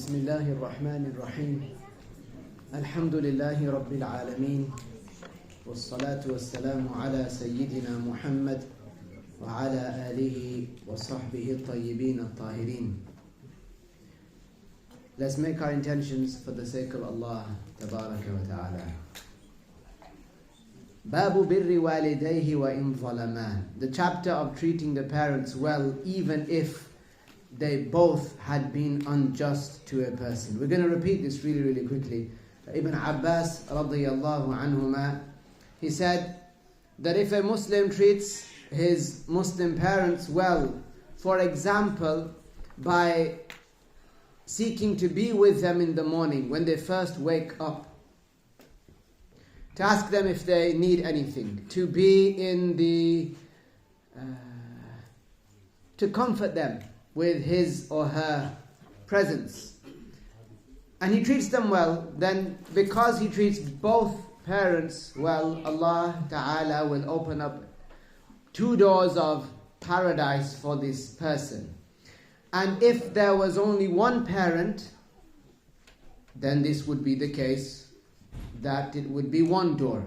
بسم الله الرحمن الرحيم الحمد لله رب العالمين والصلاة والسلام على سيدنا محمد وعلى آله وصحبه الطيبين الطاهرين. Let's make our intentions for the sake of Allah تبارك وتعالى. باب بر والديه وإن ظلما. The chapter of treating the parents well even if they both had been unjust to a person. We're going to repeat this really quickly. Ibn Abbas radiyallahu anhuma, he said that if a Muslim treats his Muslim parents well, for example, by seeking to be with them in the morning when they first wake up, to ask them if they need anything, to be in to comfort them with his or her presence, and he treats them well, then because he treats both parents well, Allah Ta'ala will open up 2 doors of paradise for this person. And if there was only one parent, then this would be the case, that it would be 1 door,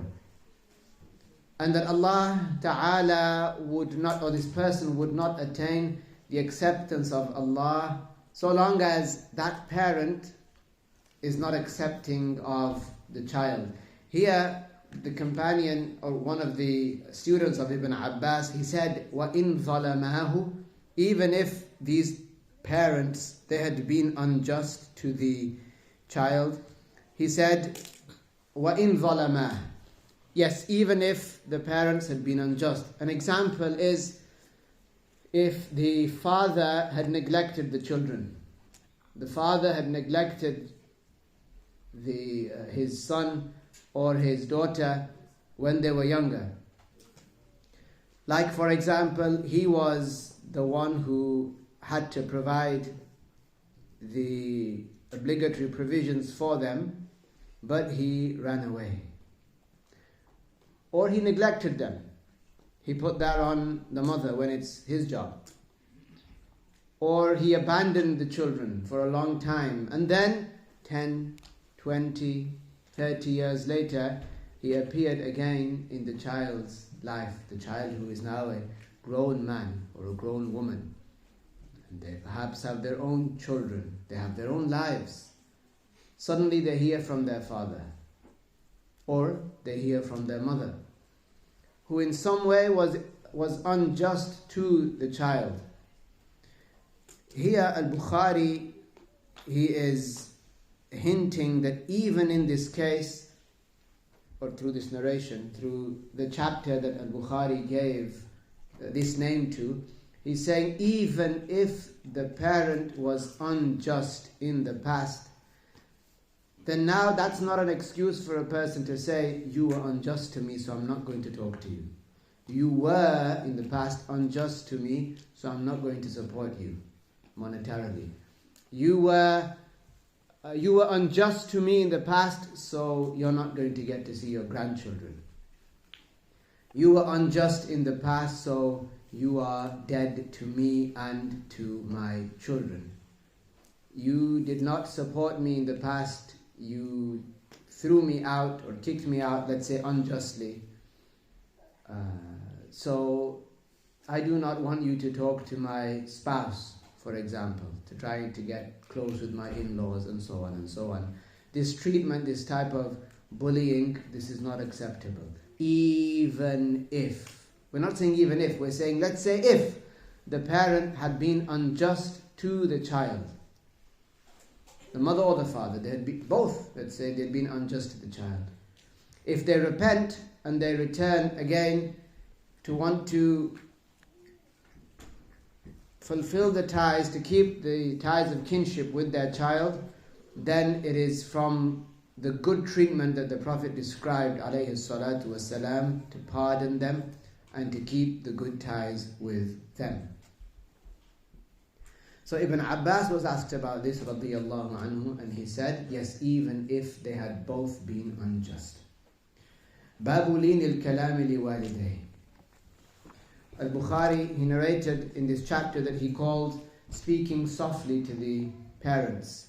and that Allah Ta'ala would not, or this person would not attain the acceptance of Allah so long as that parent is not accepting of the child. Here, the companion or one of the students of Ibn Abbas, he said, وَإِن ظَلَمَاهُ, even if these parents, they had been unjust to the child, he said, وَإِن ظَلَمَاهُ, yes, even if the parents had been unjust. An example is if the father had neglected the children. The father had neglected his son or his daughter when they were younger. Like, for example, he was the one who had to provide the obligatory provisions for them, but he ran away. Or he neglected them. He put that on the mother when it's his job. Or he abandoned the children for a long time, and then 10, 20, 30 years later, he appeared again in the child's life, the child who is now a grown man or a grown woman. And they perhaps have their own children, they have their own lives. Suddenly they hear from their father, or they hear from their mother, who in some way was unjust to the child. Here al-Bukhari, he is hinting that even in this case, or through this narration, through the chapter that al-Bukhari gave this name to, he's saying even if the parent was unjust in the past, then now that's not an excuse for a person to say, you were unjust to me, so I'm not going to talk to you. You were in the past unjust to me, so I'm not going to support you monetarily. You were unjust to me in the past, so you're not going to get to see your grandchildren. You were unjust in the past, so you are dead to me and to my children. You did not support me in the past. You threw me out or kicked me out, let's say unjustly. So I do not want you to talk to my spouse, for example, to try to get close with my in-laws and so on and so on. This treatment, this type of bullying, this is not acceptable. Even if, we're not saying even if, we're saying let's say if the parent had been unjust to the child, the mother or the father, they had been both, let's say they'd been unjust to the child. If they repent and they return again to want to fulfill the ties, to keep the ties of kinship with their child, then it is from the good treatment that the Prophet described, alayhi salatu wasalam, to pardon them and to keep the good ties with them. So Ibn Abbas was asked about this, radiyallahu anhu, and he said, yes, even if they had both been unjust. باب لين الكلام لوالديه. Al-Bukhari, he narrated in this chapter that he called speaking softly to the parents.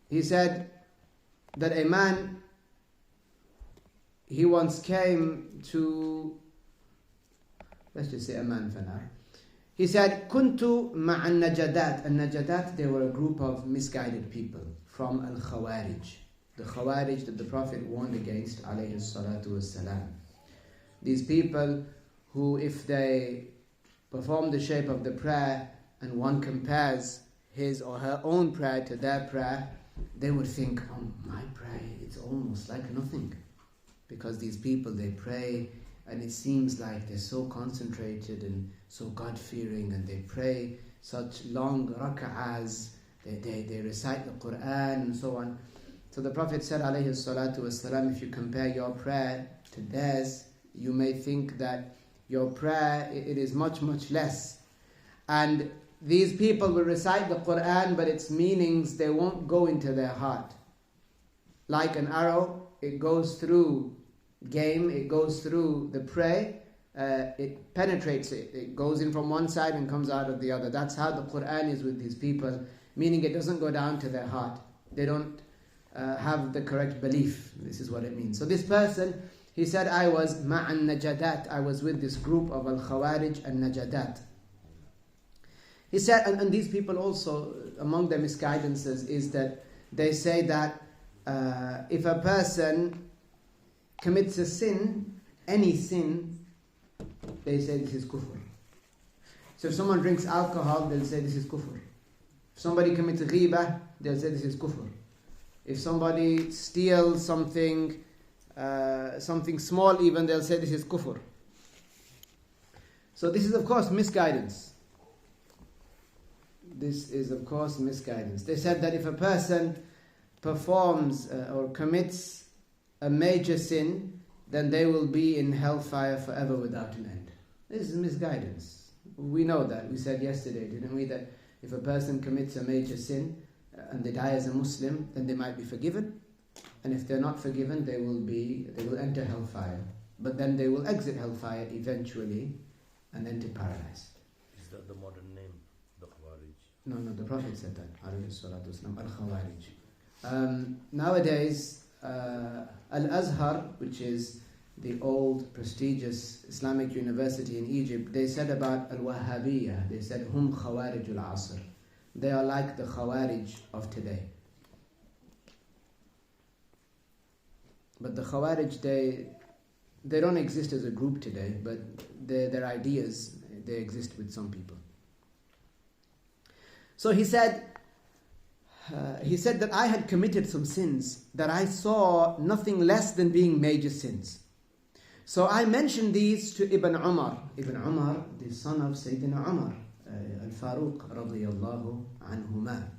he said that a man, he once came to, let's just say a man for now. He said, Kuntu ma'a al-Najadat. Al-Najadat, they were a group of misguided people from al-Khawarij. The Khawarij that the Prophet warned against, alayhi salatu wassalam. These people who, if they perform the shape of the prayer and one compares his or her own prayer to their prayer, they would think, oh, my prayer, it's almost like nothing. Because these people, they pray and it seems like they're so concentrated and so God-fearing, and they pray such long rak'ahs, they recite the Quran and so on. So the Prophet said, alayhi salatu wasalam, if you compare your prayer to theirs, you may think that your prayer, it is much, much less. And these people will recite the Quran, but its meanings, they won't go into their heart. Like an arrow, it goes through game, it goes through the prey, it penetrates it. It goes in from one side and comes out of the other. That's how the Quran is with these people, meaning it doesn't go down to their heart. They don't have the correct belief. This is what it means. So this person, he said, I was ma'an najadat. I was with this group of al-Khawarij and najadat. He said, and these people also, among their misguidances is that they say that if a person commits a sin, any sin, they say this is kufr. So if someone drinks alcohol, they'll say this is kufr. If somebody commits ghibah, they'll say this is kufr. If somebody steals something small even, they'll say this is kufr. So this is of course misguidance. This is of course misguidance. They said that if a person performs or commits a major sin, then they will be in hellfire forever without an end. This is misguidance. We know that. We said yesterday, didn't we, that if a person commits a major sin and they die as a Muslim, then they might be forgiven. And if they're not forgiven, they will enter hellfire. But then they will exit hellfire eventually and enter paradise. Is that the modern name, the Khawarij? No, the Prophet said that, alayhi salatu wasalam, al-Khawarij. Nowadays, Al-Azhar, which is the old prestigious Islamic university in Egypt, they said about al-Wahhabiyah, they said, hum Khawarij al-Asr. They are like the Khawarij of today. But the Khawarij, they don't exist as a group today, but their ideas, they exist with some people. So he said that I had committed some sins that I saw nothing less than being major sins. So I mentioned these to Ibn Umar. Ibn Umar, the son of Sayyidina Umar, al-Faruq radiyallahu anhuma.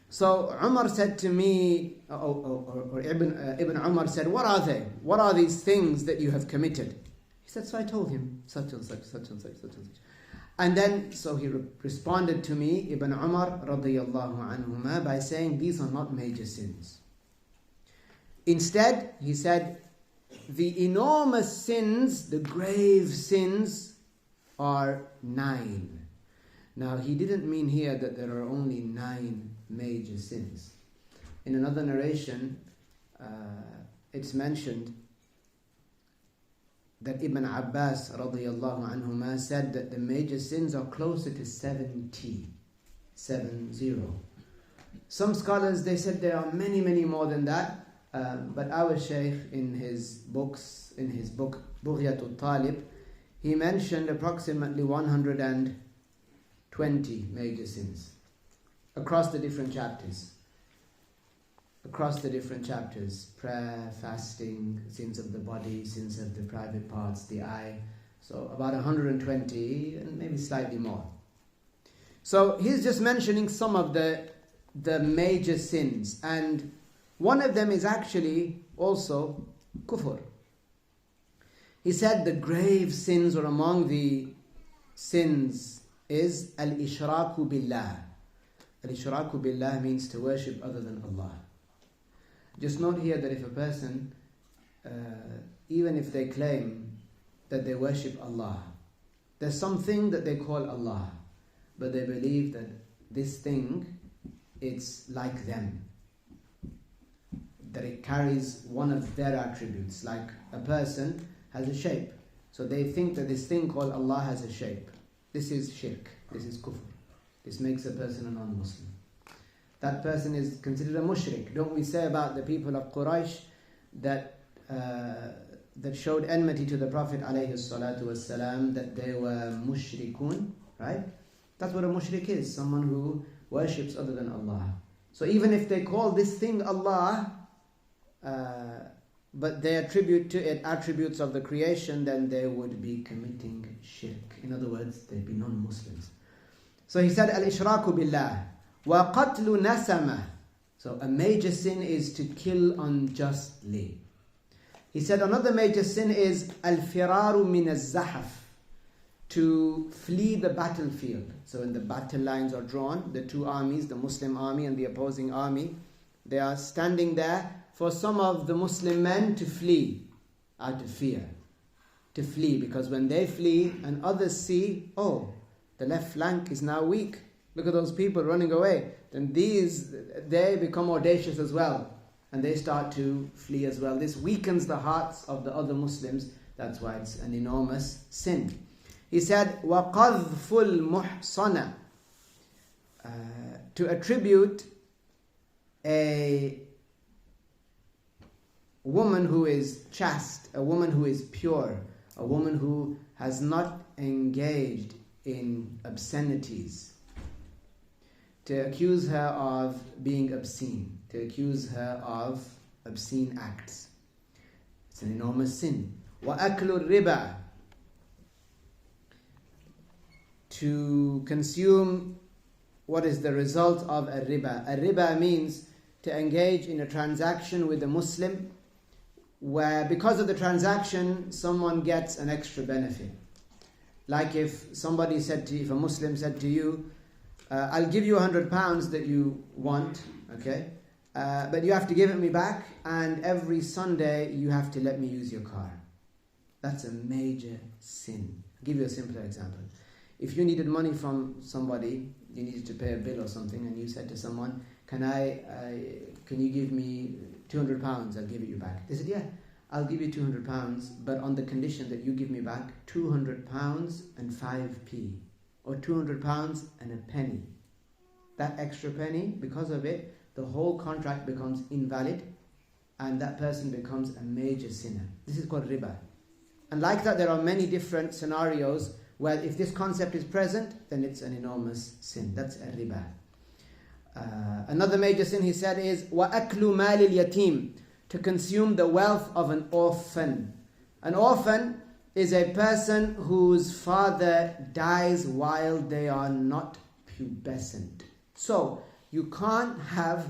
So Umar said to me, or Ibn Umar said, what are they? What are these things that you have committed? He said, so I told him, such and such, such and such, such and such. And then, so he responded to me, Ibn Umar radiyallahu anhuma, by saying, these are not major sins. Instead, he said, the enormous sins, the grave sins, are 9. Now, he didn't mean here that there are only 9 major sins. In another narration, it's mentioned that Ibn Abbas radiyallahu anhuma said that the major sins are closer to 70. 70. Some scholars, they said there are many, many more than that. But our Shaykh in his book Bughyatul Talib, he mentioned approximately 120 major sins across the different chapters. Prayer, fasting, sins of the body, sins of the private parts, the eye. So about 120 and maybe slightly more. So he's just mentioning some of the major sins, and one of them is actually also kufr. He said the grave sins, or among the sins, is al-ishraku billah. Al-ishraku billah means to worship other than Allah. Just note here that if a person, even if they claim that they worship Allah, there's something that they call Allah, but they believe that this thing, it's like them. that it carries one of their attributes. Like a person has a shape. So they think that this thing called Allah has a shape. This is shirk. This is kufr. This makes a person a non-Muslim. That person is considered a mushrik. Don't we say about the people of Quraysh that showed enmity to the Prophet ﷺ that they were mushrikun, right? That's what a mushrik is, someone who worships other than Allah. So even if they call this thing Allah, but they attribute to it attributes of the creation, then they would be committing shirk. In other words, they'd be non-Muslims. So he said, al-ishraku billah wa qatlu nasama. So a major sin is to kill unjustly. He said another major sin is al-firaru min az-zahaf, to flee the battlefield. So when the battle lines are drawn, the two armies, the Muslim army and the opposing army, they are standing there for some of the Muslim men to flee out of fear. To flee, because when they flee and others see, oh, the left flank is now weak, look at those people running away, then they become audacious as well, and they start to flee as well. This weakens the hearts of the other Muslims. That's why it's an enormous sin. He said, وَقَذْفُ الْمُحْصَنَةِ, to attribute a woman who is chaste, a woman who is pure, a woman who has not engaged in obscenities, to accuse her of being obscene, to accuse her of obscene acts. It's an enormous sin. وَأَكْلُ الرِّبَى, to consume what is the result of a riba. A riba means to engage in a transaction with a Muslim where because of the transaction someone gets an extra benefit. Like if somebody said to you, if a Muslim said to you, I'll give you £100 that you want, okay, but you have to give it me back, and every Sunday you have to let me use your car. That's a major sin. I'll give you a simpler example. If you needed money from somebody, you needed to pay a bill or something, and you said to someone, can you give me £200? I'll give it you back. They said, yeah, I'll give you £200, but on the condition that you give me back £200 and 5p, or £200 and a penny. That extra penny, because of it, the whole contract becomes invalid, and that person becomes a major sinner. This is called riba. And like that, there are many different scenarios where if this concept is present, then it's an enormous sin. That's a riba. Another major sin, he said, is وَأَكْلُ مَالِ الْيَتِيمِ, to consume the wealth of an orphan. An orphan is a person whose father dies while they are not pubescent. So, you can't have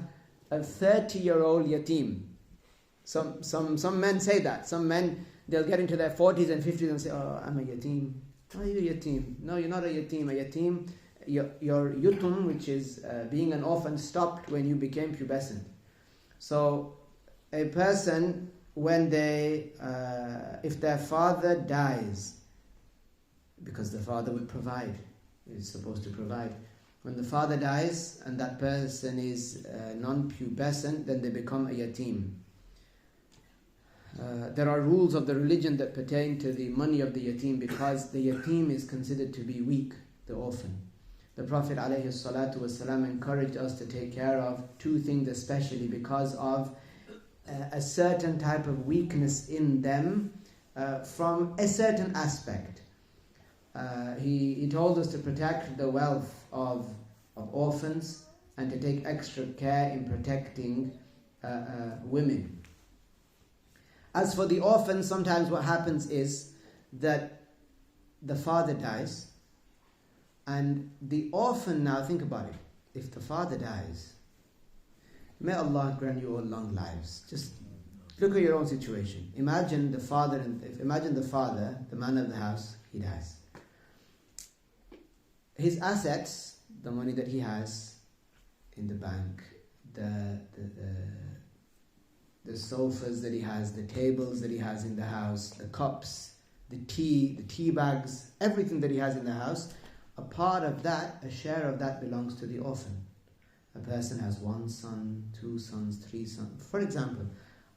a 30-year-old yatim. Some men say that. Some men, they'll get into their 40s and 50s and say, oh, I'm a yatim. Oh, you're a yatim. No, you're not a yatim. A yatim, your yutum, which is being an orphan, stopped when you became pubescent. So, a person, when if their father dies, because the father would provide, is supposed to provide. When the father dies and that person is non-pubescent, then they become a yatim. There are rules of the religion that pertain to the money of the yatim, because the yatim is considered to be weak, the orphan. The Prophet ﷺ encouraged us to take care of two things especially, because of a certain type of weakness in them from a certain aspect. He told us to protect the wealth of orphans and to take extra care in protecting women. As for the orphans, sometimes what happens is that the father dies, and the orphan, now think about it, if the father dies, may Allah grant you all long lives. Just look at your own situation. Imagine the father, the man of the house, he dies. His assets, the money that he has in the bank, the sofas that he has, the tables that he has in the house, the cups, the tea bags, everything that he has in the house, a part of that, a share of that belongs to the orphan. A person has 1 son, 2 sons, 3 sons. For example,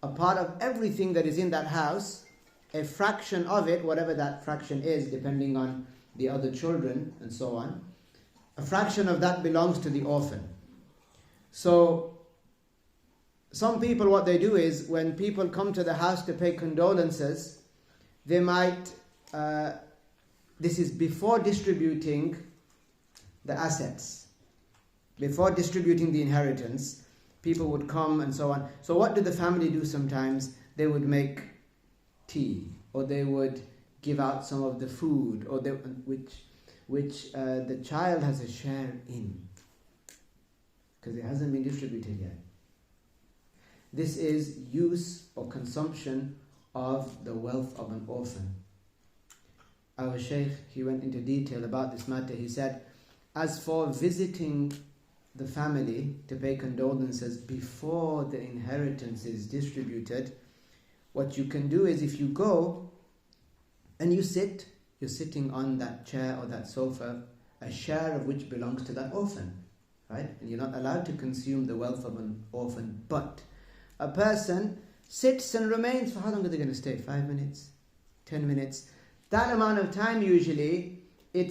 a part of everything that is in that house, a fraction of it, whatever that fraction is, depending on the other children and so on, a fraction of that belongs to the orphan. So, some people, what they do is, when people come to the house to pay condolences, they might, this is before distributing the assets, before distributing the inheritance, people would come and so on. So what do the family do sometimes? They would make tea, or they would give out some of the food, or they, which the child has a share in, because it hasn't been distributed yet. This is use or consumption of the wealth of an orphan. Our Shaykh, he went into detail about this matter. He said, as for visiting the family to pay condolences before the inheritance is distributed, what you can do is, if you go and you sit, you're sitting on that chair or that sofa, a share of which belongs to that orphan, right? And you're not allowed to consume the wealth of an orphan, but a person sits and remains. For how long are they going to stay? 5 minutes? 10 minutes? That amount of time usually, it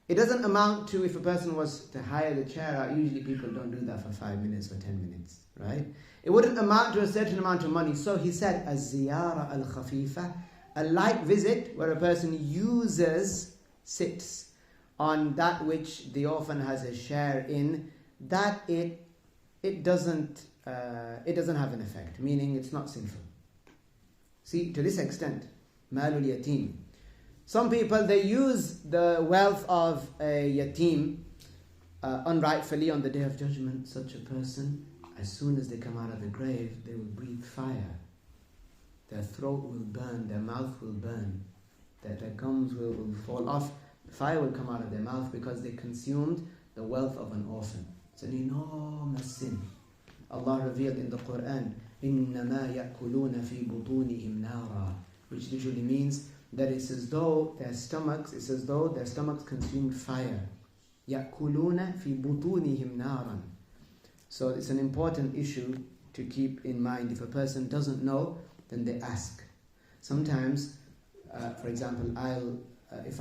doesn't amount to, if a person was to hire the chair out, usually people don't do that for 5 minutes or 10 minutes, right? It wouldn't amount to a certain amount of money. So he said, az-ziyara al-khafifa, a light visit where a person sits on that which the orphan has a share in, that it doesn't have an effect, meaning it's not sinful. See, to this extent, malul yatim. Some people, they use the wealth of a yatim unrightfully on the Day of Judgment. Such a person, as soon as they come out of the grave, they will breathe fire. Their throat will burn, their mouth will burn, their gums will fall off. Fire will come out of their mouth because they consumed the wealth of an orphan. It's an enormous sin. Allah revealed in the Quran, إِنَّمَا يَأْكُلُونَ فِي بُطُونِهِمْ نَارًا, which literally means that it's as though their stomachs consumed fire. يَأْكُلُونَ فِي بُطُونِهِمْ نَارًا. So it's an important issue to keep in mind. If a person doesn't know, then they ask. Sometimes, for example, if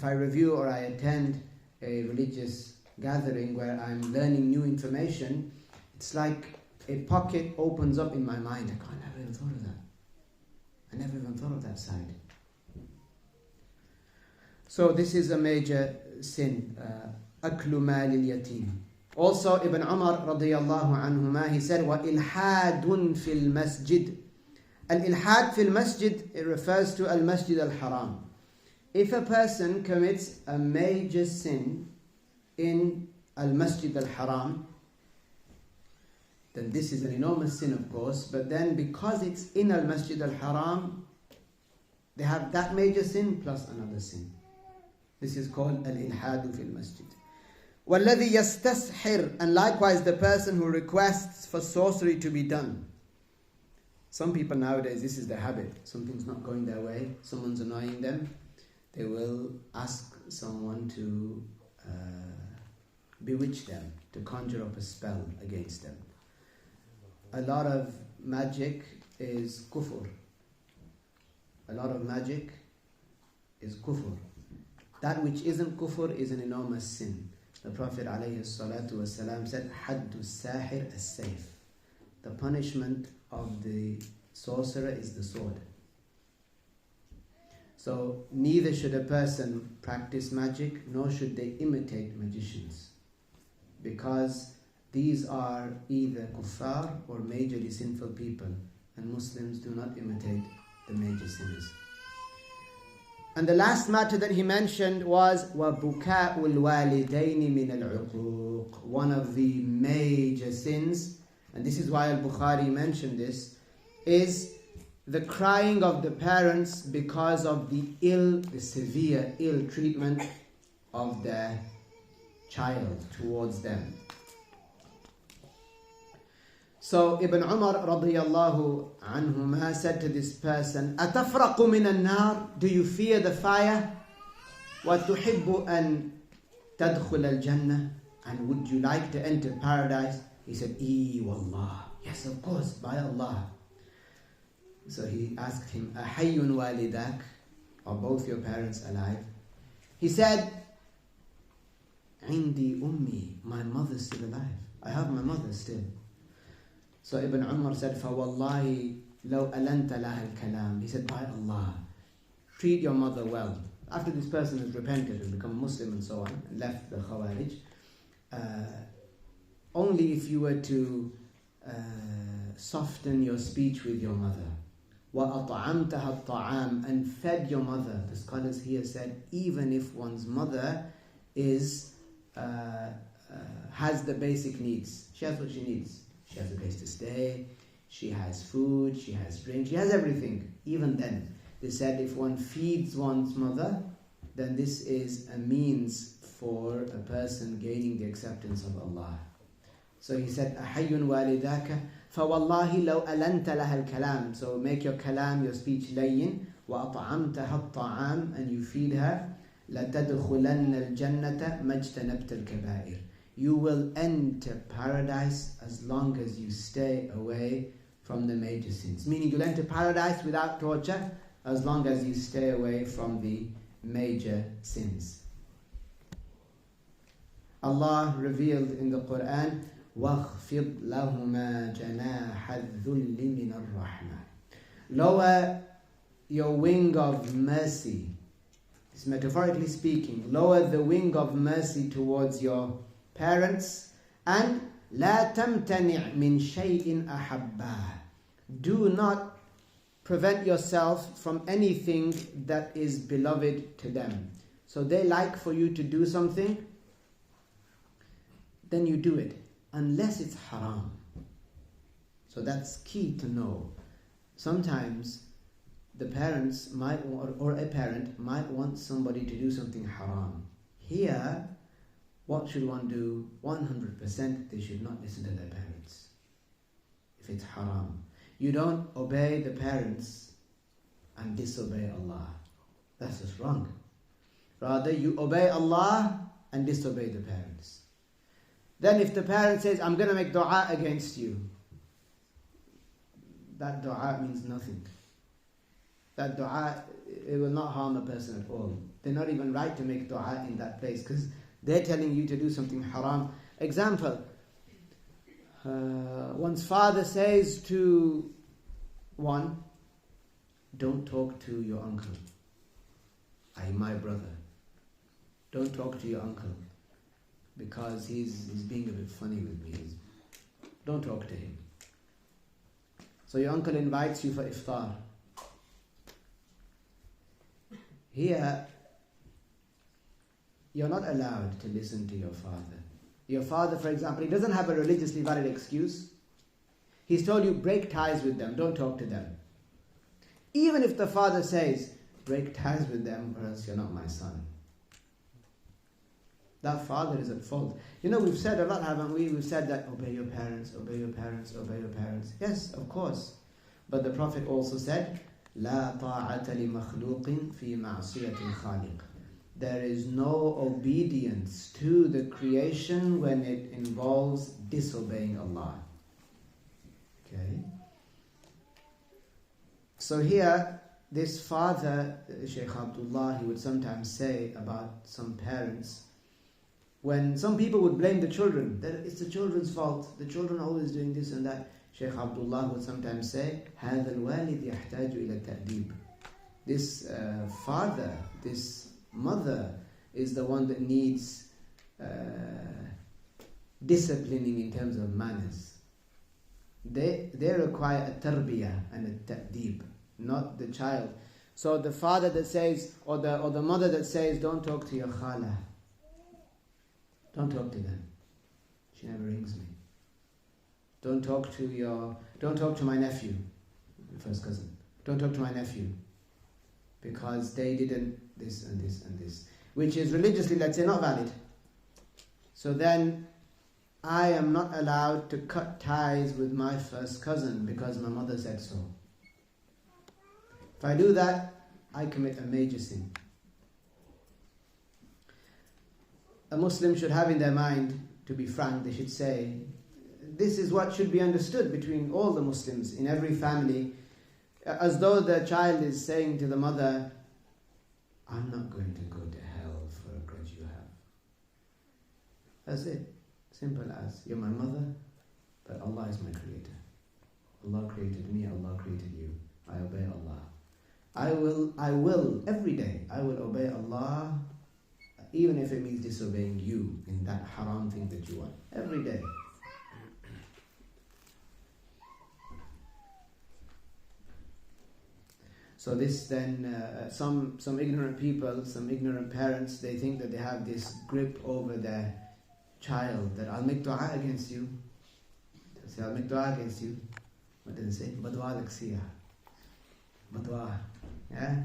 I review or I attend a religious gathering where I'm learning new information, it's like a pocket opens up in my mind. I never even thought of that. I never even thought of that side. So this is a major sin, aklu mal al-yatim. Also, Ibn Umar radiyallahu anhuma, he said, وَإِلْحَادٌ فِي الْمَسْجِدِ. Al-ilhad fil masjid, it refers to al-masjid al-haram. If a person commits a major sin in al-masjid al-haram, then this is an enormous sin, of course, but then because it's in al-masjid al-haram, they have that major sin plus another sin. This is called al-ilhad fil masjid. وَالَّذِي يَسْتَسْحِرُ, and likewise the person who requests for sorcery to be done. Some people nowadays, this is their habit. Something's not going their way, someone's annoying them, they will ask someone to bewitch them, to conjure up a spell against them. A lot of magic is kufr. A lot of magic is kufr. That which isn't kufr is an enormous sin. The Prophet ﷺ said, Haddu sahir as-sayf. The punishment of the sorcerer is the sword. So neither should a person practice magic, nor should they imitate magicians, because these are either kuffar or majorly sinful people, and Muslims do not imitate the major sinners. And the last matter that he mentioned was وَبُكَاءُ الْوَالِدَيْنِ مِنَ الْعُقُوقِ. One of the major sins, and this is why al-Bukhari mentioned this, is the crying of the parents because of the severe ill treatment of their child towards them. So Ibn Umar radiyallahu anhuma said to this person, أَتَفْرَقُ مِنَ النَّارِ, do you fear the fire? وَتُحِبُّ أَن تَدْخُلَ الْجَنَّةِ, and would you like to enter paradise? He said, wallah. Yes, of course, by Allah. So he asked him, أَحَيٌّ وَالِدَاكَ, are both your parents alive? He said, عِنْدِي أُمِّي, my mother's still alive. I have my mother still. So Ibn Umar said, فَوَاللَّهِ لَوْ أَلَنْتَ لَهَا الْكَلَامِ. He said, by Allah, treat your mother well. After this person has repented and become a Muslim and so on, and left the Khawarij, only if you were to soften your speech with your mother. وَأَطْعَمْتَهَا الطَّعَامِ, and fed your mother. The scholars here said, even if one's mother is has the basic needs. She has what she needs. She has a place to stay, she has food, she has drink, she has everything. Even then, they said if one feeds one's mother, then this is a means for a person gaining the acceptance of Allah. So he said, أَحَيٌّ وَالِدَاكَ فَوَاللَّهِ لَوْ أَلَنْتَ لَهَا الْكَلَامِ. So make your kalam, your speech layyin. وَأَطْعَمْتَهَا الطَّعَامِ, and you feed her. لَتَدْخُلَنَّ الْجَنَّةَ مَجْتَنَبْتَ الْكَبَائِرِ. You will enter paradise as long as you stay away from the major sins. Meaning you'll enter paradise without torture as long as you stay away from the major sins. Allah revealed in the Quran, وَاخْفِضْ لَهُمَا جَنَاحَ الذُّلِّ مِنَ الرَّحْمَةِ. Lower your wing of mercy. It's metaphorically speaking. Lower the wing of mercy towards your parents. And لَا تَمْتَنِعْ مِنْ شَيْءٍ أَحَبَّهُ. Do not prevent yourself from anything that is beloved to them. So they like for you to do something, then you do it, unless it's haram. So that's key to know. Sometimes the parents might, or a parent might want somebody to do something haram. Here, what should one do? 100% they should not listen to their parents if it's haram. You don't obey the parents and disobey Allah. That's just wrong. Rather, you obey Allah and disobey the parents. Then if the parent says, I'm going to make dua against you, that dua means nothing. That dua, it will not harm a person at all. They're not even right to make dua in that place because they're telling you to do something haram. Example, one's father says to one, don't talk to your uncle. My brother. Don't talk to your uncle because he's being a bit funny with me. Don't talk to him. So your uncle invites you for iftar. Here, you're not allowed to listen to your father. Your father, for example, he doesn't have a religiously valid excuse. He's told you, break ties with them, don't talk to them. Even if the father says, break ties with them or else you're not my son. That father is at fault. You know, we've said a lot, haven't we? We've said that, obey your parents, obey your parents, obey your parents. Yes, of course. But the Prophet also said, لا طاعة لمخلوق في معصية الخالق. There is no obedience to the creation when it involves disobeying Allah. Okay? So here, this father, Shaykh Abdullah, he would sometimes say about some parents, when some people would blame the children, that it's the children's fault, the children are always doing this and that, Shaykh Abdullah would sometimes say, هذا الوالد يحتاج إلى التأديب. This father, this mother is the one that needs disciplining in terms of manners. They require a tarbiyah and a ta'deeb, not the child. So the father that says, or the mother that says, don't talk to your khala. Don't talk to them. She never rings me. Don't talk to my nephew, first cousin. Don't talk to my nephew. Because they didn't this and this and this. Which is religiously, let's say, not valid. So then, I am not allowed to cut ties with my first cousin because my mother said so. If I do that, I commit a major sin. a Muslim should have in their mind, to be frank, they should say, this is what should be understood between all the Muslims in every family, as though the child is saying to the mother, I'm not going to go to hell for a grudge you have. That's it. Simple as, you're my mother, but Allah is my creator. Allah created me, Allah created you. I obey Allah. I will, every day, I will obey Allah, even if it means disobeying you in that haram thing that you want. Every day. So this then, some ignorant people, some ignorant parents, they think that they have this grip over their child, that I'll make dua against you. They'll say, I'll make dua against you. What does it say? Badwa laksiya. Badwa. Yeah?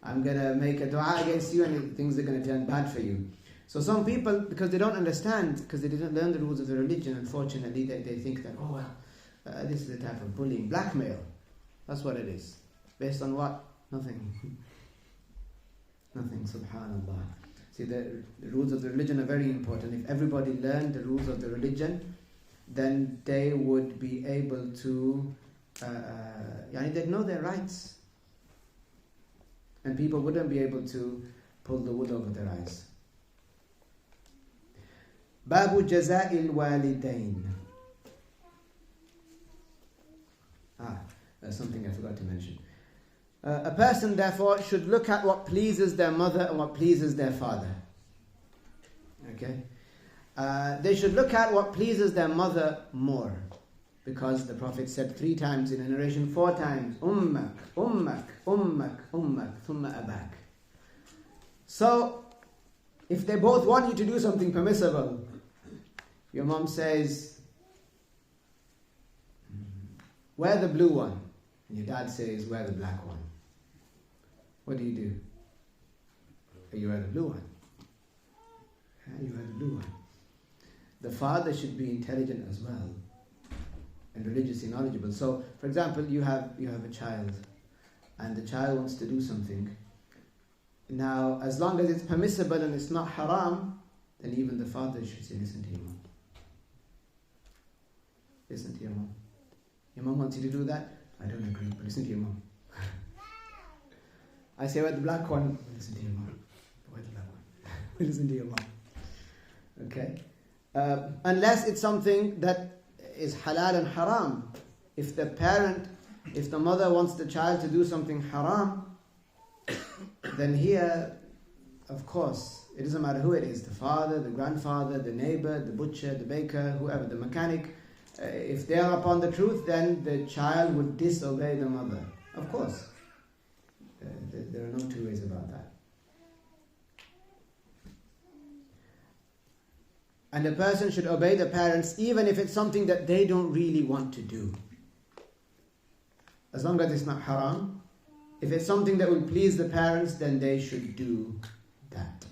I'm going to make a dua against you and things are going to turn bad for you. So some people, because they don't understand, because they didn't learn the rules of the religion, unfortunately, they think that, oh well, this is a type of bullying, blackmail. That's what it is. Based on what? Nothing. Nothing, subhanallah. See, the rules of the religion are very important. If everybody learned the rules of the religion, then they would be able to, they'd know their rights. And people wouldn't be able to pull the wool over their eyes. Babu jaza'il walidain. That's something I forgot to mention. A person, therefore, should look at what pleases their mother and what pleases their father. Okay? They should look at what pleases their mother more. Because the Prophet said 3 times in a narration, 4 times, ummak, ummak, ummak, ummak, thumma abak. So, if they both want you to do something permissible, your mom says, wear the blue one. And your dad says, wear the black one. What do? You wear the blue one. You wear the blue one. The father should be intelligent as well and religiously knowledgeable. So, for example, you have a child and the child wants to do something. Now, as long as it's permissible and it's not haram, then even the father should say, listen to your mom. Listen to your mom. Your mom wants you to do that? I don't agree, but listen to your mom. I say, wear the black one. Listen to your mom. Wear the black one. Listen to your mom. Okay? Unless it's something that is halal and haram. If the mother wants the child to do something haram, then here, of course, it doesn't matter who it is, the father, the grandfather, the neighbor, the butcher, the baker, whoever, the mechanic, if they are upon the truth, then the child would disobey the mother. Of course. There are no 2 ways about that. And a person should obey the parents even if it's something that they don't really want to do. As long as it's not haram. If it's something that will please the parents, then they should do that.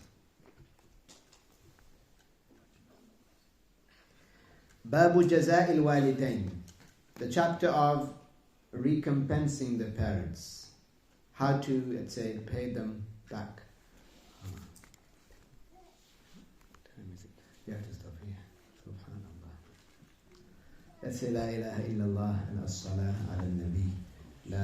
Babu jaza'il walidain. The chapter of recompensing the parents. How to, let's say, pay them back. Yeah, just stop here. Subhanallah. Let's say La ilaha illallah and as-salah ala nabi. La